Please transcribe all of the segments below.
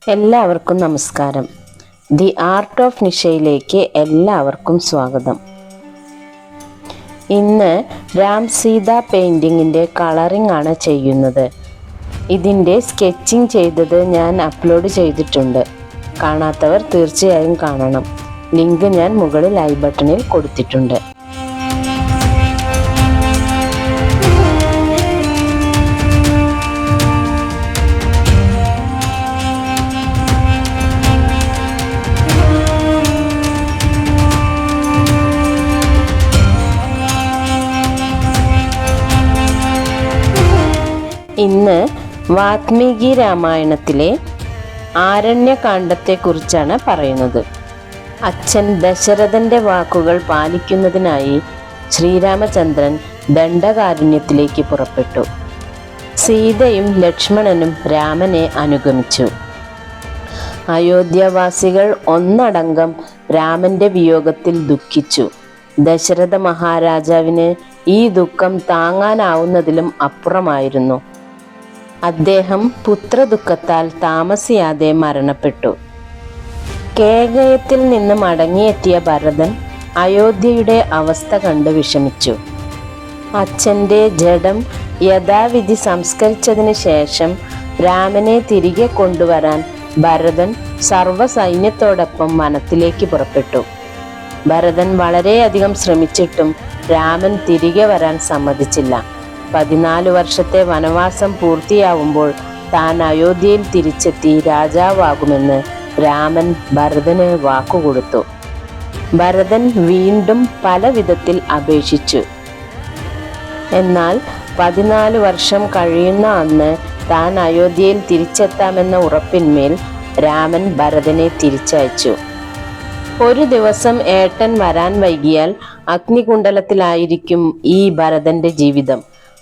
എല്ലാവർക്കും നമസ്കാരം. The art of നിഷയിലേക്ക് എല്ലാവർക്കും സ്വാഗതം. ഇന്ന് രാം സീത പെയിൻറ്റിങ്ങിൻ്റെ കളറിംഗ് ആണ് ചെയ്യുന്നത്. ഇതിൻ്റെ സ്കെച്ചിങ് ചെയ്തത് ഞാൻ അപ്ലോഡ് ചെയ്തിട്ടുണ്ട്. കാണാത്തവർ തീർച്ചയായും കാണണം. ലിങ്ക് ഞാൻ മുകളിൽ ഐ ബട്ടണിൽ കൊടുത്തിട്ടുണ്ട്. ഇന്ന് വാത്മീകി രാമായണത്തിലെ ആരണ്യകാണ്ഡത്തെക്കുറിച്ചാണ് പറയുന്നത്. അച്ഛൻ ദശരഥൻ്റെ വാക്കുകൾ പാലിക്കുന്നതിനായി ശ്രീരാമചന്ദ്രൻ ദണ്ഡകാരണ്യത്തിലേക്ക് പുറപ്പെട്ടു. സീതയും ലക്ഷ്മണനും രാമനെ അനുഗമിച്ചു. അയോധ്യാവാസികൾ ഒന്നടങ്കം രാമൻ്റെ വിയോഗത്തിൽ ദുഃഖിച്ചു. ദശരഥ മഹാരാജാവിന് ഈ ദുഃഖം താങ്ങാനാവുന്നതിലും അപ്പുറമായിരുന്നു. അദ്ദേഹം പുത്രദുഃഖത്താൽ താമസിയാതെ മരണപ്പെട്ടു. കേകയത്തിൽ നിന്ന് മടങ്ങിയെത്തിയ ഭരതൻ അയോധ്യയുടെ അവസ്ഥ കണ്ട് വിഷമിച്ചു. അച്ഛൻ്റെ ജഡം യഥാവിധി സംസ്കരിച്ചതിന് ശേഷം രാമനെ തിരികെ കൊണ്ടുവരാൻ ഭരതൻ സർവ്വസൈന്യത്തോടൊപ്പം വനത്തിലേക്ക് പുറപ്പെട്ടു. ഭരതൻ വളരെയധികം ശ്രമിച്ചിട്ടും രാമൻ തിരികെ വരാൻ സമ്മതിച്ചില്ല. 14 വർഷത്തെ വനവാസം പൂർത്തിയാവുമ്പോൾ താൻ അയോധ്യയിൽ തിരിച്ചെത്തി രാജാവാകുമെന്ന് രാമൻ ഭരതന് വാക്കുകൊടുത്തു. ഭരതൻ വീണ്ടും പല വിധത്തിൽ അപേക്ഷിച്ചു. എന്നാൽ 14 വർഷം കഴിയുന്ന അന്ന് താൻ അയോധ്യയിൽ തിരിച്ചെത്താമെന്ന ഉറപ്പിന്മേൽ രാമൻ ഭരതനെ തിരിച്ചയച്ചു. ഒരു ദിവസം ഏട്ടൻ വരാൻ വൈകിയാൽ അഗ്നികുണ്ഡലത്തിലായിരിക്കും ഈ ഭരതന്റെ ജീവിതം.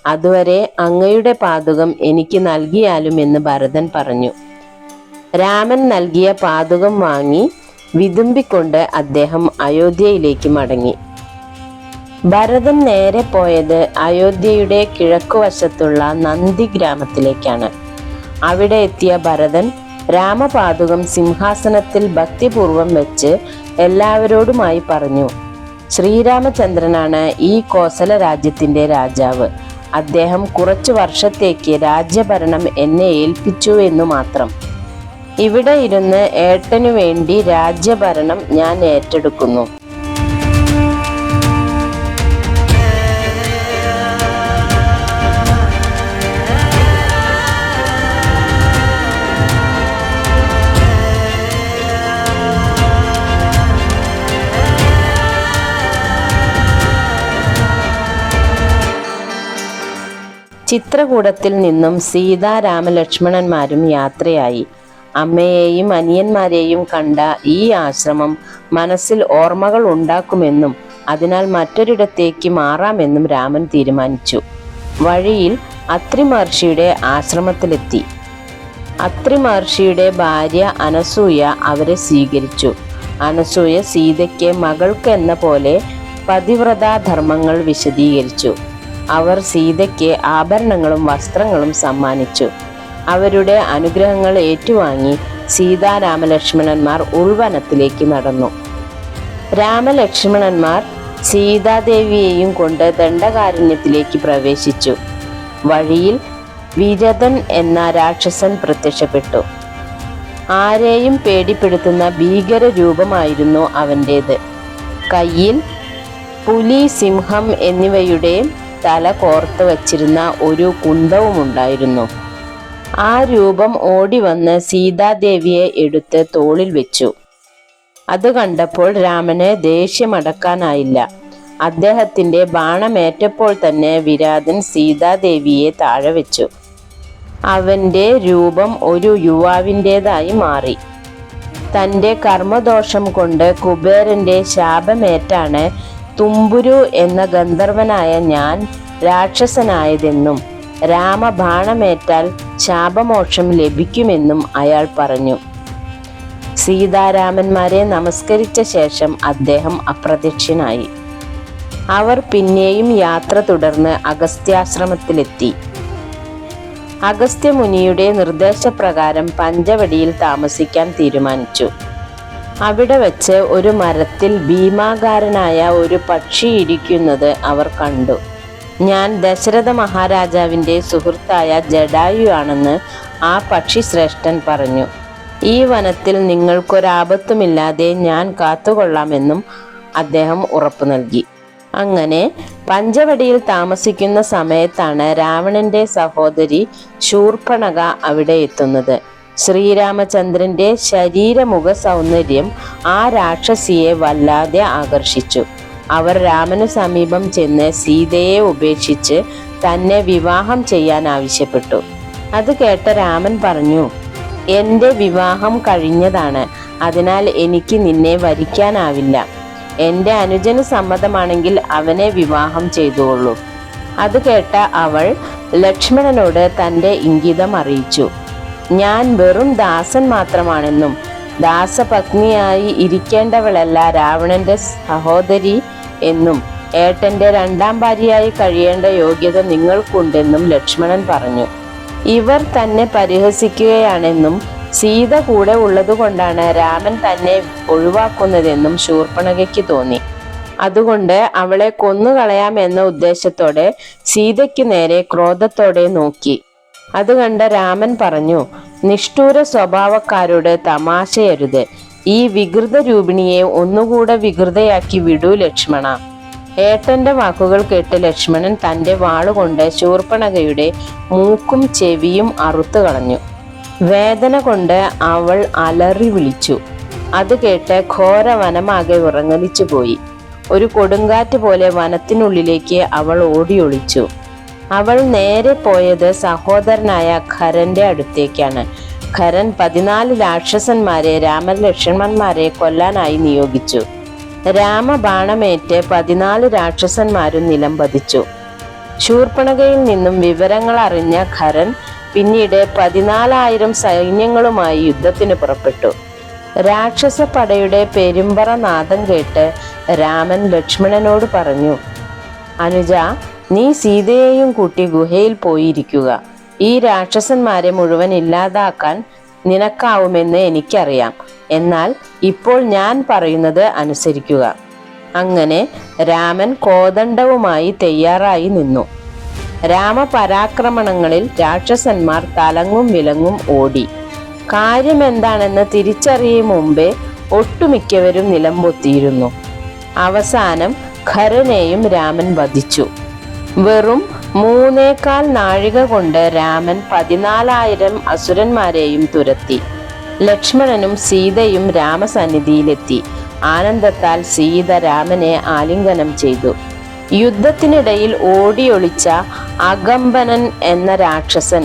അതുവരെ അങ്ങയുടെ പാദുകം എനിക്ക് നൽകിയാലും എന്ന് ഭരതൻ പറഞ്ഞു. രാമൻ നൽകിയ പാദുകം വാങ്ങി വിതുമ്പിക്കൊണ്ട് അദ്ദേഹം അയോധ്യയിലേക്ക് മടങ്ങി. ഭരതൻ നേരെ പോയത് അയോധ്യയുടെ കിഴക്കുവശത്തുള്ള നന്ദി ഗ്രാമത്തിലേക്കാണ്. അവിടെ എത്തിയ ഭരതൻ രാമപാദുകം സിംഹാസനത്തിൽ ഭക്തിപൂർവം വെച്ച് എല്ലാവരോടുമായി പറഞ്ഞു, ശ്രീരാമചന്ദ്രനാണ് ഈ കോസല രാജ്യത്തിന്റെ രാജാവ്. അദ്ദേഹം കുറച്ചു വർഷത്തേക്ക് രാജ്യഭരണം എന്നെ ഏൽപ്പിച്ചു എന്നു മാത്രം. ഇവിടെ ഇരുന്ന് ഏട്ടനു വേണ്ടി രാജ്യഭരണം ഞാൻ ഏറ്റെടുക്കുന്നു. ചിത്രകൂടത്തിൽ നിന്നും സീതാ രാമലക്ഷ്മണന്മാരും യാത്രയായി. അമ്മയെയും അനിയന്മാരെയും കണ്ട ഈ ആശ്രമം മനസ്സിൽ ഓർമ്മകൾ ഉണ്ടാക്കുമെന്നും അതിനാൽ മറ്റൊരിടത്തേക്ക് മാറാമെന്നും രാമൻ തീരുമാനിച്ചു. വഴിയിൽ അത്രി മഹർഷിയുടെ ആശ്രമത്തിലെത്തി. അത്രി മഹർഷിയുടെ ഭാര്യ അനസൂയ അവരെ സ്വീകരിച്ചു. അനസൂയ സീതയ്ക്ക് മകൾക്ക് എന്ന പോലെ പതിവ്രതാധർമ്മങ്ങൾ വിശദീകരിച്ചു. അവർ സീതയ്ക്ക് ആഭരണങ്ങളും വസ്ത്രങ്ങളും സമ്മാനിച്ചു. അവരുടെ അനുഗ്രഹങ്ങൾ ഏറ്റുവാങ്ങി സീതാരാമലക്ഷ്മണന്മാർ ഉൾവനത്തിലേക്ക് നടന്നു. രാമലക്ഷ്മണന്മാർ സീതാദേവിയെയും കൊണ്ട് ദണ്ഡകാരണ്യത്തിലേക്ക് പ്രവേശിച്ചു. വഴിയിൽ വിരതൻ എന്ന രാക്ഷസൻ പ്രത്യക്ഷപ്പെട്ടു. ആരെയും പേടിപ്പെടുത്തുന്ന ഭീകര രൂപമായിരുന്നു അവൻ്റേത്. കയ്യിൽ പുലി, സിംഹം എന്നിവയുടെ തല കോർത്ത് വച്ചിരുന്ന ഒരു കുന്തവുമുണ്ടായിരുന്നു. ആ രൂപം ഓടി വന്ന് സീതാദേവിയെ എടുത്ത് തോളിൽ വെച്ചു. അത് കണ്ടപ്പോൾ രാമന് ദേഷ്യമടക്കാനായില്ല. അദ്ദേഹത്തിന്റെ ബാണമേറ്റപ്പോൾ തന്നെ വിരാതൻ സീതാദേവിയെ താഴെ വെച്ചു. അവന്റെ രൂപം ഒരു യുവാവിൻ്റെതായി മാറി. തൻ്റെ കർമ്മദോഷം കൊണ്ട് കുബേരന്റെ ശാപമേറ്റാണ് തുമ്പുരു എന്ന ഗന്ധർവനായ ഞാൻ രാക്ഷസനായതെന്നും രാമബാണമേറ്റാൽ ശാപമോക്ഷം ലഭിക്കുമെന്നും അയാൾ പറഞ്ഞു. സീതാരാമന്മാരെ നമസ്കരിച്ച ശേഷം അദ്ദേഹം അപ്രത്യക്ഷനായി. അവർ പിന്നെയും യാത്ര തുടർന്ന് അഗസ്ത്യാശ്രമത്തിലെത്തി. അഗസ്ത്യമുനിയുടെ നിർദ്ദേശപ്രകാരം പഞ്ചവടിയിൽ താമസിക്കാൻ തീരുമാനിച്ചു. അവിടെ വച്ച് ഒരു മരത്തിൽ ഭീമാകാരനായ ഒരു പക്ഷി ഇരിക്കുന്നത് അവർ കണ്ടു. ഞാൻ ദശരഥ മഹാരാജാവിൻ്റെ സുഹൃത്തായ ജടായു ആണെന്ന് ആ പക്ഷി ശ്രേഷ്ഠൻ പറഞ്ഞു. ഈ വനത്തിൽ നിങ്ങൾക്കൊരാപത്തുമില്ലാതെ ഞാൻ കാത്തുകൊള്ളാമെന്നും അദ്ദേഹം ഉറപ്പു നൽകി. അങ്ങനെ പഞ്ചവടിയിൽ താമസിക്കുന്ന സമയത്താണ് രാവണന്റെ സഹോദരി ശൂർപ്പണഖ അവിടെ എത്തുന്നത്. ശ്രീരാമചന്ദ്രന്റെ ശരീരമുഖ സൗന്ദര്യം ആ രാക്ഷസിയെ വല്ലാതെ ആകർഷിച്ചു. അവർ രാമനു സമീപം ചെന്ന് സീതയെ ഉപേക്ഷിച്ച് തന്നെ വിവാഹം ചെയ്യാൻ ആവശ്യപ്പെട്ടു. അത് കേട്ട രാമൻ പറഞ്ഞു, എൻ്റെ വിവാഹം കഴിഞ്ഞതാണ്, അതിനാൽ എനിക്ക് നിന്നെ വരിക്കാനാവില്ല. എൻ്റെ അനുജന് സമ്മതമാണെങ്കിൽ അവനെ വിവാഹം ചെയ്തുകൊള്ളൂ. അത് കേട്ട അവൾ ലക്ഷ്മണനോട് തൻ്റെ ഇംഗിതം അറിയിച്ചു. ഞാൻ വെറും ദാസൻ മാത്രമാണെന്നും ദാസപത്നിയായി ഇരിക്കേണ്ടവളല്ല രാവണന്റെ സഹോദരി എന്നും ഏട്ടന്റെ രണ്ടാം ഭാര്യയായി കഴിയേണ്ട യോഗ്യത നിങ്ങൾക്കുണ്ടെന്നും ലക്ഷ്മണൻ പറഞ്ഞു. ഇവർ തന്നെ പരിഹസിക്കുകയാണെന്നും സീത കൂടെ ഉള്ളതുകൊണ്ടാണ് രാമൻ തന്നെ ഒഴിവാക്കുന്നതെന്നും ശൂർപ്പണഖയ്ക്ക് തോന്നി. അതുകൊണ്ട് അവളെ കൊന്നുകളയാമെന്ന ഉദ്ദേശത്തോടെ സീതയ്ക്ക് നേരെ ക്രോധത്തോടെ നോക്കി. അത് കണ്ട രാമൻ പറഞ്ഞു, നിഷ്ഠൂര സ്വഭാവക്കാരോട് തമാശയരുത്. ഈ വികൃത രൂപിണിയെ ഒന്നുകൂടെ വികൃതയാക്കി വിടൂ ലക്ഷ്മണ. ഏട്ടന്റെ വാക്കുകൾ കേട്ട് ലക്ഷ്മണൻ തൻ്റെ വാളുകൊണ്ട് ശൂർപ്പണഖയുടെ മൂക്കും ചെവിയും അറുത്തു കളഞ്ഞു. വേദന കൊണ്ട് അവൾ അലറി വിളിച്ചു. അത് കേട്ട് ഘോര വനമാകെ വിറങ്ങലിച്ചു പോയി. ഒരു കൊടുങ്കാറ്റ് പോലെ വനത്തിനുള്ളിലേക്ക് അവൾ ഓടിയൊളിച്ചു. അവൾ നേരെ പോയത് സഹോദരനായ ഖരന്റെ അടുത്തേക്കാണ്. ഖരൻ 14 രാക്ഷസന്മാരെ രാമലക്ഷ്മണന്മാരെ കൊല്ലാനായി നിയോഗിച്ചു. രാമബാണമേറ്റ് 14 രാക്ഷസന്മാരും നിലംപതിച്ചു. ശൂർപ്പണഖയിൽ നിന്നും വിവരങ്ങൾ അറിഞ്ഞ ഖരൻ പിന്നീട് 14,000 സൈന്യങ്ങളുമായി യുദ്ധത്തിന് പുറപ്പെട്ടു. രാക്ഷസ പടയുടെ പെരുമ്പറ നാദം കേട്ട് രാമൻ ലക്ഷ്മണനോട് പറഞ്ഞു, അനുജ, നീ സീതയെയും കൂട്ടി ഗുഹയിൽ പോയിരിക്കുക. ഈ രാക്ഷസന്മാരെ മുഴുവൻ ഇല്ലാതാക്കാൻ നിനക്കാവുമെന്ന് എനിക്കറിയാം. എന്നാൽ ഇപ്പോൾ ഞാൻ പറയുന്നത് അനുസരിക്കുക. അങ്ങനെ രാമൻ കോദണ്ഡവുമായി തയ്യാറായി നിന്നു. രാമപരാക്രമണങ്ങളിൽ രാക്ഷസന്മാർ തലങ്ങും വിലങ്ങും ഓടി. കാര്യമെന്താണെന്ന് തിരിച്ചറിയും മുമ്പേ ഒട്ടുമിക്കവരും നിലംപൊത്തിയിരുന്നു. അവസാനം ഖരനെയും രാമൻ വധിച്ചു. വെറും 3.25 നാഴിക കൊണ്ട് രാമൻ 14,000 അസുരന്മാരെയും തുരത്തി. ലക്ഷ്മണനും സീതയും രാമസന്നിധിയിലെത്തി. ആനന്ദത്താൽ സീത രാമനെ ആലിംഗനം ചെയ്തു. യുദ്ധത്തിനിടയിൽ ഓടിയൊളിച്ച അകമ്പനൻ എന്ന രാക്ഷസൻ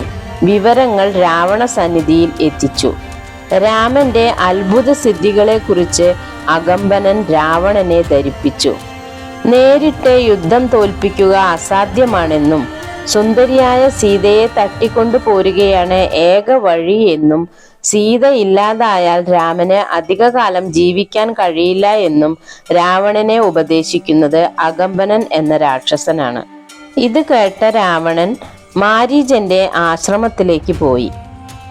വിവരങ്ങൾ രാവണ സന്നിധിയിൽ എത്തിച്ചു. രാമന്റെ അത്ഭുത സിദ്ധികളെക്കുറിച്ച് അകമ്പനൻ രാവണനെ ധരിപ്പിച്ചു. നേരിട്ട് യുദ്ധം തോൽപ്പിക്കുക അസാധ്യമാണെന്നും സുന്ദരിയായ സീതയെ തട്ടിക്കൊണ്ടു പോരുകയാണ് ഏക വഴി എന്നും സീത ഇല്ലാതായാൽ രാമന് അധികകാലം ജീവിക്കാൻ കഴിയില്ല എന്നും രാവണനെ ഉപദേശിക്കുന്നത് അകമ്പനൻ എന്ന രാക്ഷസനാണ്. ഇത് കേട്ട രാവണൻ മാരീചന്റെ ആശ്രമത്തിലേക്ക് പോയി.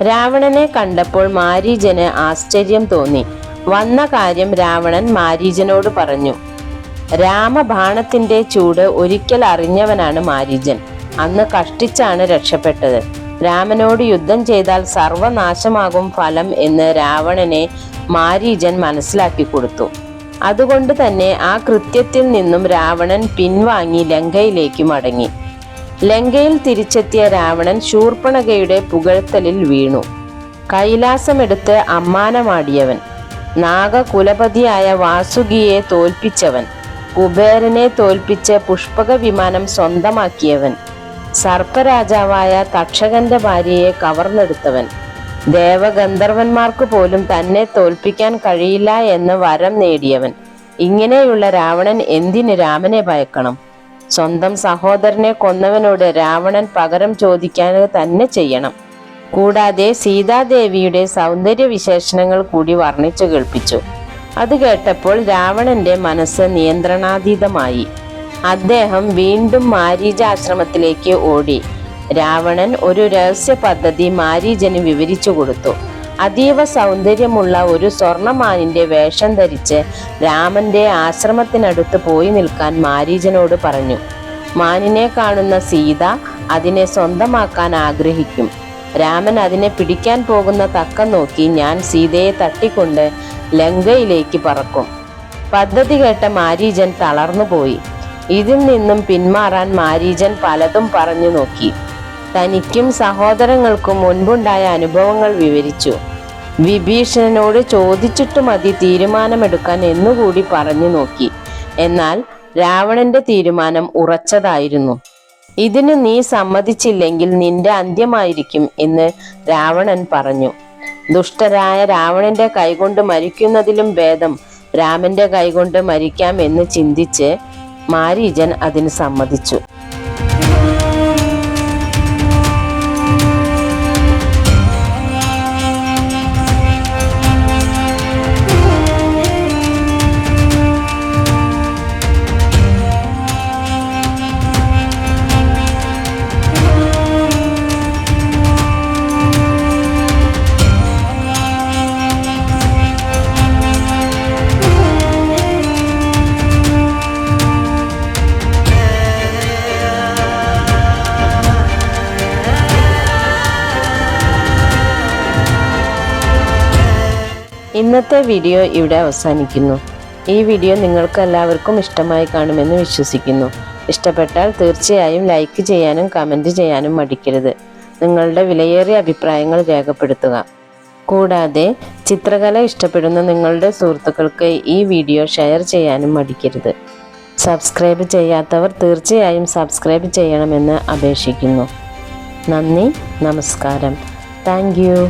രാവണനെ കണ്ടപ്പോൾ മാരീചന് ആശ്ചര്യം തോന്നി. വന്ന കാര്യം രാവണൻ മാരീചനോട് പറഞ്ഞു. രാമബാണത്തിന്റെ ചൂട് ഒരിക്കൽ അറിഞ്ഞവനാണ് മാരീചൻ. അന്ന് കഷ്ടിച്ചാണ് രക്ഷപ്പെട്ടത്. രാമനോട് യുദ്ധം ചെയ്താൽ സർവനാശമാകും ഫലം എന്ന് രാവണനെ മാരീചൻ മനസ്സിലാക്കി കൊടുത്തു. അതുകൊണ്ട് തന്നെ ആ കൃത്യത്തിൽ നിന്നും രാവണൻ പിൻവാങ്ങി ലങ്കയിലേക്ക് മടങ്ങി. ലങ്കയിൽ തിരിച്ചെത്തിയ രാവണൻ ശൂർപ്പണഖയുടെ പുകഴ്ത്തലിൽ വീണു. കൈലാസമെടുത്ത് അമ്മാനമാടിയവൻ, നാഗകുലപതിയായ വാസുകിയെ തോൽപ്പിച്ചവൻ, കുബേരനെ തോൽപ്പിച്ച് പുഷ്പക വിമാനം സ്വന്തമാക്കിയവൻ, സർപ്പരാജാവായ തക്ഷകന്റെ ഭാര്യയെ കവർന്നെടുത്തവൻ, ദേവഗന്ധർവന്മാർക്ക് പോലും തന്നെ തോൽപ്പിക്കാൻ കഴിയില്ല എന്ന് വരം നേടിയവൻ. ഇങ്ങനെയുള്ള രാവണൻ എന്തിന് രാമനെ ഭയക്കണം? സ്വന്തം സഹോദരനെ കൊന്നവനോട് രാവണൻ പകരം ചോദിക്കാൻ തന്നെ ചെയ്യണം. കൂടാതെ സീതാദേവിയുടെ സൗന്ദര്യ വിശേഷണങ്ങൾ കൂടി വർണ്ണിച്ചു കേൾപ്പിച്ചു. അത് കേട്ടപ്പോൾ രാവണന്റെ മനസ്സ് നിയന്ത്രണാതീതമായി. അദ്ദേഹം വീണ്ടും മാരീചാശ്രമത്തിലേക്ക് ഓടി. രാവണൻ ഒരു രഹസ്യ പദ്ധതി മാരീചന് വിവരിച്ചു കൊടുത്തു. അതീവ സൗന്ദര്യമുള്ള ഒരു സ്വർണമാനിന്റെ വേഷം ധരിച്ച് രാമന്റെ ആശ്രമത്തിനടുത്ത് പോയി നിൽക്കാൻ മാരീചനോട് പറഞ്ഞു. മാനിനെ കാണുന്ന സീത അതിനെ സ്വന്തമാക്കാൻ ആഗ്രഹിക്കും. രാമൻ അതിനെ പിടിക്കാൻ പോകുന്ന തക്കം നോക്കി ഞാൻ സീതയെ തട്ടിക്കൊണ്ട് ലങ്കയിലേക്ക് പറക്കും. പദ്ധതി കേട്ട മാരീചൻ തളർന്നുപോയി. ഇതിൽ നിന്നും പിന്മാറാൻ മാരീചൻ പലതും പറഞ്ഞു നോക്കി. തനിക്കും സഹോദരങ്ങൾക്കും മുൻപുണ്ടായ അനുഭവങ്ങൾ വിവരിച്ചു. വിഭീഷണനോട് ചോദിച്ചിട്ട് മതി തീരുമാനമെടുക്കാൻ എന്നുകൂടി പറഞ്ഞു നോക്കി. എന്നാൽ രാവണന്റെ തീരുമാനം ഉറച്ചതായിരുന്നു. ഇതിന് നീ സമ്മതിച്ചില്ലെങ്കിൽ നിന്റെ അന്ത്യമായിരിക്കും എന്ന് രാവണൻ പറഞ്ഞു. ദുഷ്ടരായ രാവണന്റെ കൈകൊണ്ട് മരിക്കുന്നതിലും ഭേദം രാമന്റെ കൈകൊണ്ട് മരിക്കാം എന്ന് ചിന്തിച്ച് മാരീചൻ അതിന് സമ്മതിച്ചു. ഇന്നത്തെ വീഡിയോ ഇവിടെ അവസാനിക്കുന്നു. ഈ വീഡിയോ നിങ്ങൾക്ക് എല്ലാവർക്കും ഇഷ്ടമായി കാണുമെന്ന് വിശ്വസിക്കുന്നു. ഇഷ്ടപ്പെട്ടാൽ തീർച്ചയായും ലൈക്ക് ചെയ്യാനും കമൻറ്റ് ചെയ്യാനും മടിക്കരുത്. നിങ്ങളുടെ വിലയേറിയ അഭിപ്രായങ്ങൾ രേഖപ്പെടുത്തുക. കൂടാതെ ചിത്രകല ഇഷ്ടപ്പെടുന്ന നിങ്ങളുടെ സുഹൃത്തുക്കൾക്ക് ഈ വീഡിയോ ഷെയർ ചെയ്യാനും മടിക്കരുത്. സബ്സ്ക്രൈബ് ചെയ്യാത്തവർ തീർച്ചയായും സബ്സ്ക്രൈബ് ചെയ്യണമെന്ന് അപേക്ഷിക്കുന്നു. നന്ദി, നമസ്കാരം. Thank you.